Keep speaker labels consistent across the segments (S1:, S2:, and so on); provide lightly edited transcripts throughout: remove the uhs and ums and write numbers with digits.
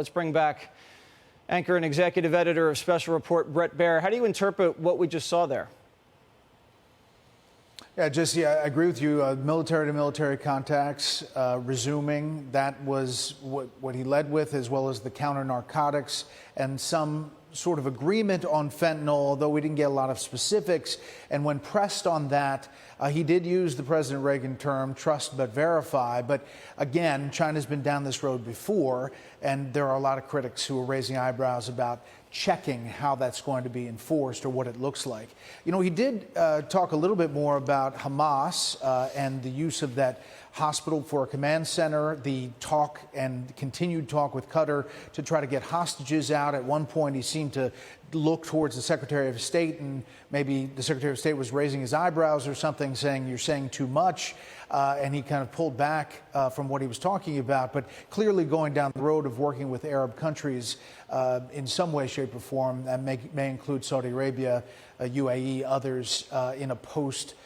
S1: Let's bring back anchor and executive editor of Special Report, Bret Baier. How do you interpret what we just saw there?
S2: Yeah, Jesse, I agree with you. Military-to-military contacts resuming. That was what he led with, as well as the counter-narcotics and some sort of agreement on fentanyl, although we didn't get a lot of specifics. And when pressed on that, he did use the President Reagan term, trust but verify. But again, China's been down this road before, and there are a lot of critics who are raising eyebrows about checking how that's going to be enforced or what it looks like. You know, he did talk a little bit more about Hamas and the use of that hospital for a command center, the talk and continued talk with Qatar to try to get hostages out. At one point, he seemed to look towards the Secretary of State, and maybe the Secretary of State was raising his eyebrows or something, saying, "You're saying too much." And he kind of pulled back from what he was talking about, but clearly going down the road of working with Arab countries in some way, shape, or form. That may include Saudi Arabia, UAE, others in a post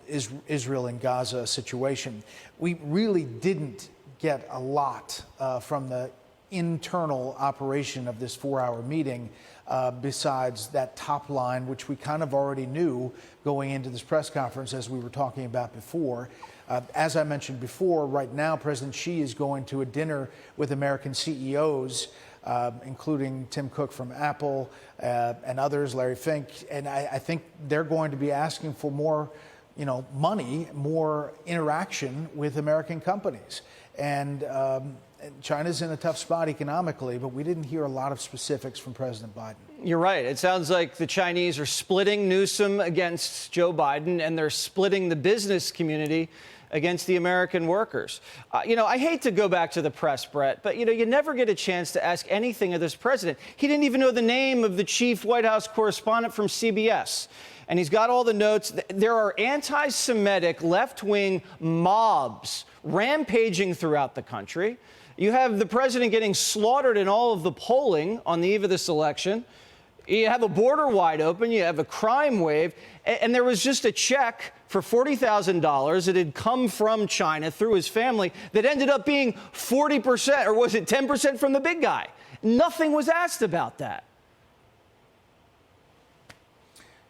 S2: Israel and Gaza situation. We really didn't get a lot from the internal operation of this 4-hour meeting, besides that top line, which we kind of already knew going into this press conference, as we were talking about before. As I mentioned before, right now, President Xi is going to a dinner with American CEOs, including Tim Cook from Apple and others, Larry Fink. And I think they're going to be asking for more, money, more interaction with American companies. And China's in a tough spot economically, but we didn't hear a lot of specifics from President Biden. You're right. It sounds like the Chinese are splitting Newsom against Joe Biden, and they're splitting the business community against the American workers. I hate to go back to the press, Brett, but, you never get a chance to ask anything of this president. He didn't even know the name of the chief White House correspondent from CBS. And he's got all the notes. There are anti-Semitic left-wing mobs rampaging throughout the country. You have the president getting slaughtered in all of the polling on the eve of this election. You have a border wide open. You have a crime wave. And there was just a check for $40,000 that had come from China through his family that ended up being 40%, or was it 10% from the big guy? Nothing was asked about that.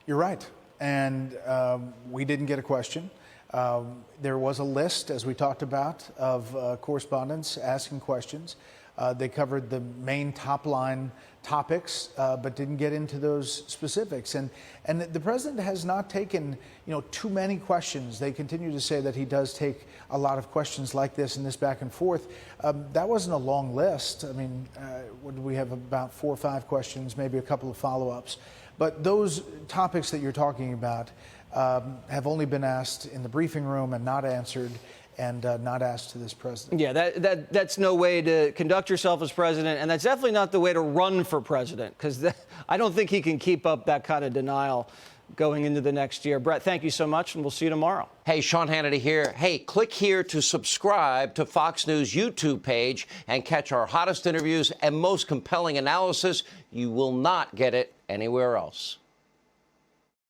S2: You're right. And we didn't get a question. There was a list, as we talked about, of correspondents asking questions. They covered the main top-line topics, but didn't get into those specifics. And the president has not taken, too many questions. They continue to say that he does take a lot of questions like this and this back and forth. That wasn't a long list. I mean, what did we have? About 4 or 5 questions, maybe a couple of follow-ups. But those topics that you're talking about have only been asked in the briefing room and not answered, and not asked to this president. Yeah, that's no way to conduct yourself as president, and that's definitely not the way to run for president, because I don't think he can keep up that kind of denial going into the next year. Brett, thank you so much, and we'll see you tomorrow.
S3: Hey, Sean Hannity here. Hey, click here to subscribe to Fox News YouTube page and catch our hottest interviews and most compelling analysis. You will not get it anywhere else.